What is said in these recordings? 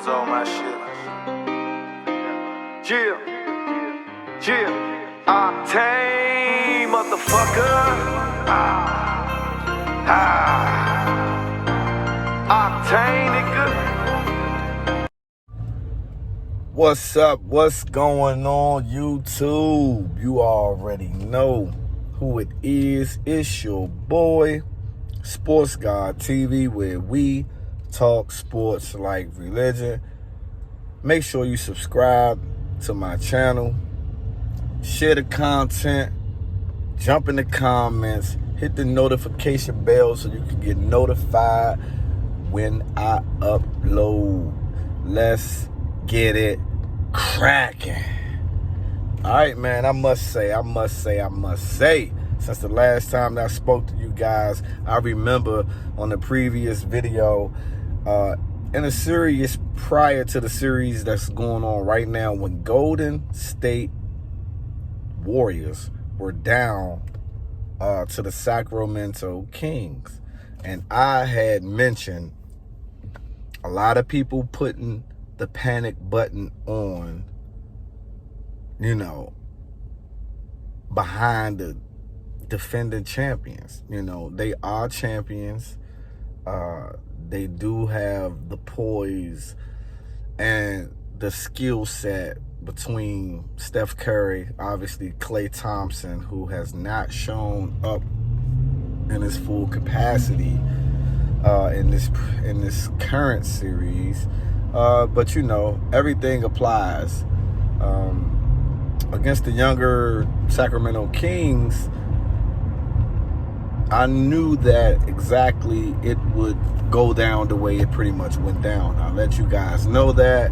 Diamonds on my shit. Chill. Octane, motherfucker. Octane, nigga. What's up? What's going on, YouTube? You already know who it is. It's your boy, Sports God TV, where we talk sports like religion. Make sure you subscribe to my channel, share the content, jump in the comments, hit the notification bell so you can get notified when I upload. Let's get it cracking. All right, man, I must say, since the last time that I spoke to you guys, I remember on the previous video, in a series prior to the series that's going on right now, when Golden State Warriors were down to the Sacramento Kings. And I had mentioned a lot of people putting the panic button on, behind the defending champions. They are champions. They do have the poise and the skill set between Steph Curry, obviously Klay Thompson, who has not shown up in his full capacity in this current series. But everything applies. Against the younger Sacramento Kings, I knew that exactly it would go down the way it pretty much went down. I'll let you guys know that.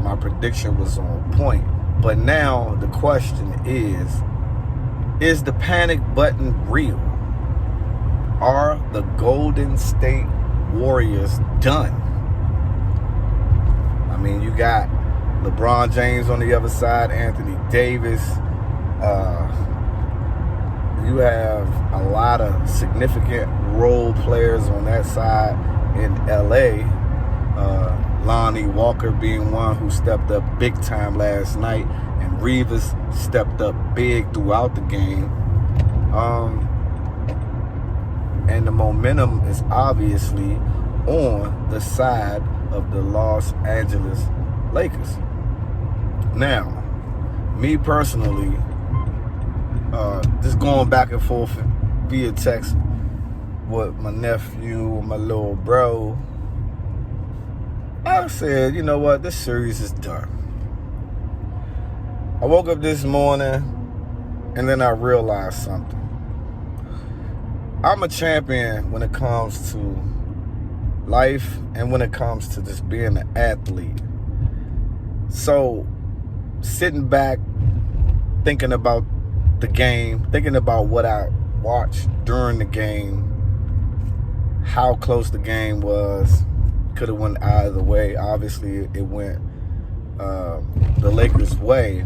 My prediction was on point. But now the question is the panic button real? Are the Golden State Warriors done? I mean, you got LeBron James on the other side, Anthony Davis. You have a lot of significant role players on that side in LA. Lonnie Walker being one who stepped up big time last night, and Rivers stepped up big throughout the game. And the momentum is obviously on the side of the Los Angeles Lakers. Now, me personally, just going back and forth via text with my nephew and my little bro, I said, you know what, this series is done. I woke up this morning and then I realized something. I'm a champion when it comes to life and when it comes to just being an athlete. So, sitting back, thinking about the game, thinking about what I watched during the game, how close the game was, could have went either way. Obviously, it went the Lakers' way,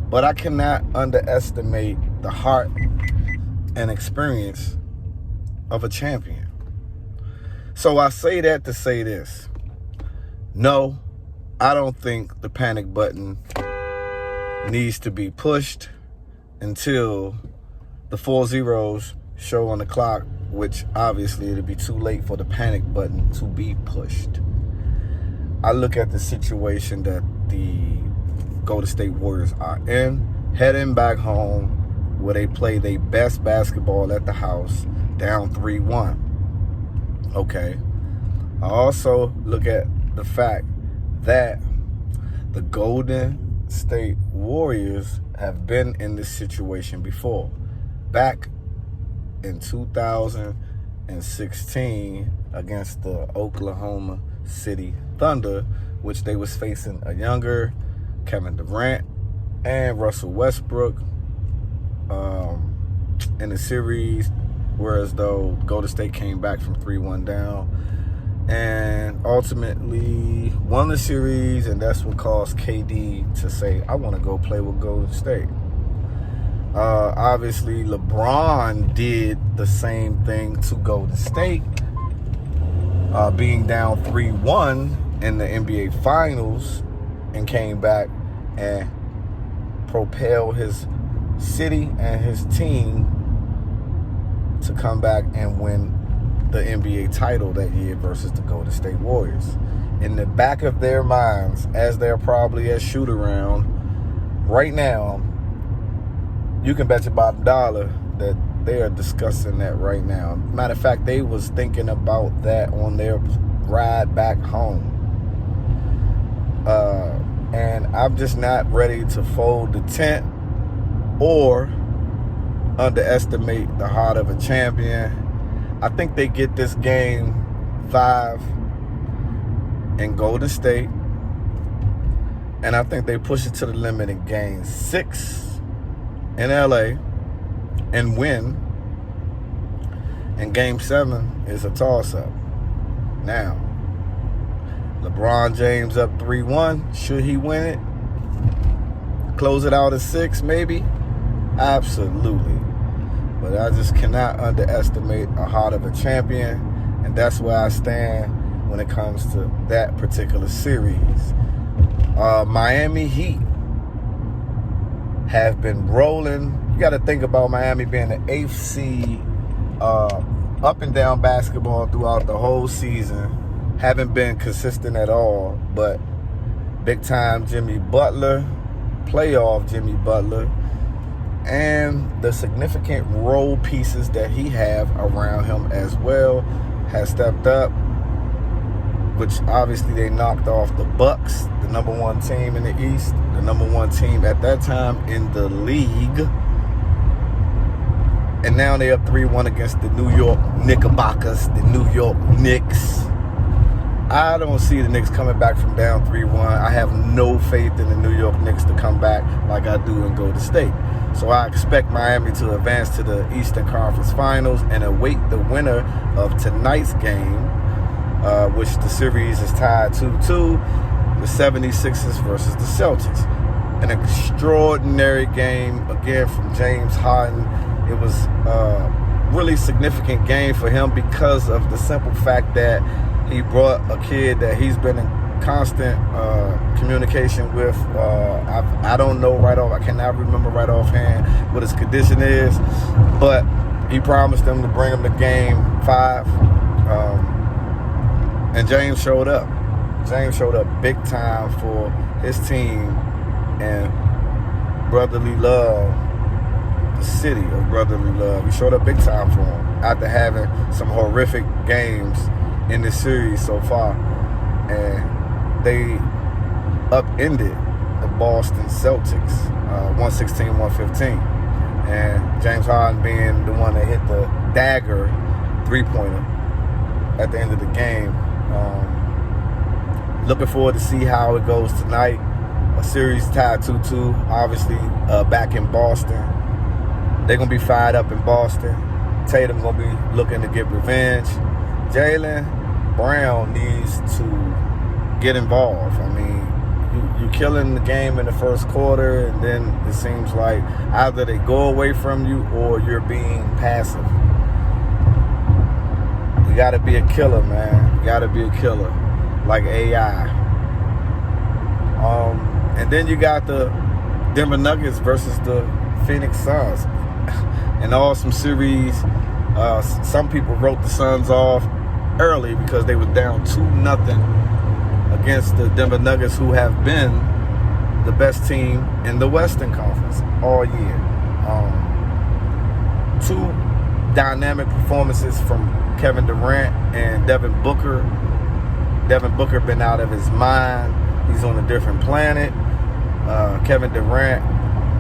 but I cannot underestimate the heart and experience of a champion. So I say that to say this. No, I don't think the panic button needs to be pushed until the 4 zeros show on the clock, which obviously it'll be too late for the panic button to be pushed. I look at the situation that the Golden State Warriors are in, heading back home where they play their best basketball at the house, down 3-1. Okay. I also look at the fact that the Golden State Warriors have been in this situation before. Back in 2016 against the Oklahoma City Thunder, which they was facing a younger Kevin Durant and Russell Westbrook in the series, whereas though Golden State came back from 3-1 down and ultimately won the series, and that's what caused KD to say, I want to go play with Golden State. Obviously, LeBron did the same thing to Golden State, being down 3-1 in the NBA Finals and came back and propelled his city and his team to come back and win the NBA title that year versus the Golden State Warriors. In the back of their minds, as they're probably at shoot around right now, you can bet your bottom dollar that they are discussing that right now. Matter of fact, they was thinking about that on their ride back home. And I'm just not ready to fold the tent or underestimate the heart of a champion. I think they get this game 5 in Golden State, and I think they push it to the limit in game 6 in LA and win. And game 7 is a toss-up. Now, LeBron James up 3-1. Should he win it? Close it out at 6, maybe? Absolutely. But I just cannot underestimate a heart of a champion, and that's where I stand when it comes to that particular series. Miami Heat have been rolling. You got to think about Miami being the 8th seed, up and down basketball throughout the whole season. Haven't been consistent at all, but big time Jimmy Butler, playoff Jimmy Butler, and the significant role pieces that he have around him as well has stepped up, which obviously they knocked off the Bucks, the number 1 team in the East, the number 1 team at that time in the league. And now they up 3-1 against the New York Knickerbockers, the New York Knicks. I don't see the Knicks coming back from down 3-1. I have no faith in the New York Knicks to come back like I do in Golden State. So I expect Miami to advance to the Eastern Conference Finals and await the winner of tonight's game, which the series is tied 2-2, the 76ers versus the Celtics. An extraordinary game, again, from James Harden. It was a really significant game for him because of the simple fact that he brought a kid that he's been in constant communication with. I don't know right off. I cannot remember right offhand what his condition is, but he promised them to bring him to game 5. And James showed up. James showed up big time for his team and brotherly love, the city of brotherly love. He showed up big time for him after having some horrific games in this series so far. And they upended the Boston Celtics 116-115. And James Harden being the one that hit the dagger 3-pointer at the end of the game. Looking forward to see how it goes tonight. A series tied 2-2, obviously back in Boston. They're going to be fired up in Boston. Tatum going to be looking to get revenge. Jaylen Brown needs to get involved. I mean, you're killing the game in the first quarter, and then it seems like either they go away from you or you're being passive. You got to be a killer, man. You got to be a killer, like AI. And then you got the Denver Nuggets versus the Phoenix Suns. An awesome series. Some people wrote the Suns off early because they were down 2-0 against the Denver Nuggets, who have been the best team in the Western Conference all year. 2 dynamic performances from Kevin Durant and Devin Booker. Devin Booker been out of his mind. He's on a different planet. Kevin Durant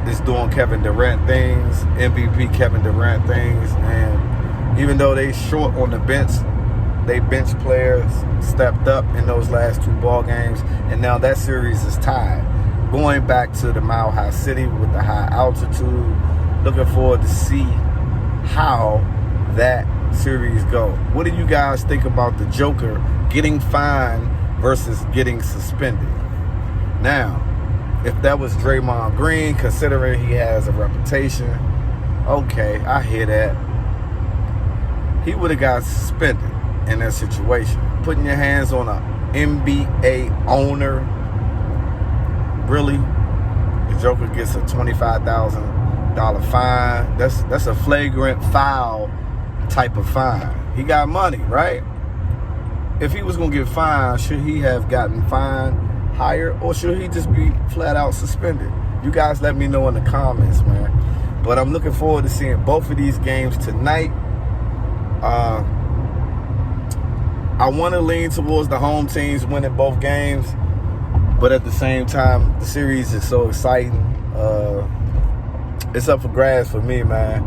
is doing Kevin Durant things, MVP Kevin Durant things. And even though they short on the bench, they bench players stepped up in those last 2 ball games, and now that series is tied. Going back to the Mile High City with the high altitude, looking forward to see how that series go. What do you guys think about the Joker getting fined versus getting suspended? Now, if that was Draymond Green, considering he has a reputation, okay, I hear that. He would have got suspended in that situation. Putting your hands on a NBA owner. Really? The Joker gets a $25,000 fine. That's a flagrant foul type of fine. He got money, right? If he was gonna get fined, should he have gotten fined higher, or should he just be flat out suspended? You guys let me know in the comments, man. But I'm looking forward to seeing both of these games tonight. I want to lean towards the home teams winning both games, but at the same time, the series is so exciting. It's up for grabs for me, man.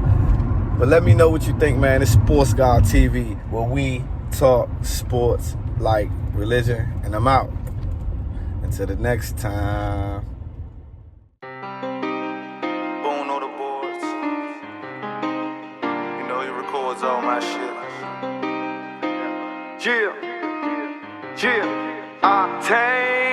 But let me know what you think, man. It's Sports God TV, where we talk sports like religion. And I'm out. Until the next time. Boone on the boards. You know he records all my shit. Yeah. Octane.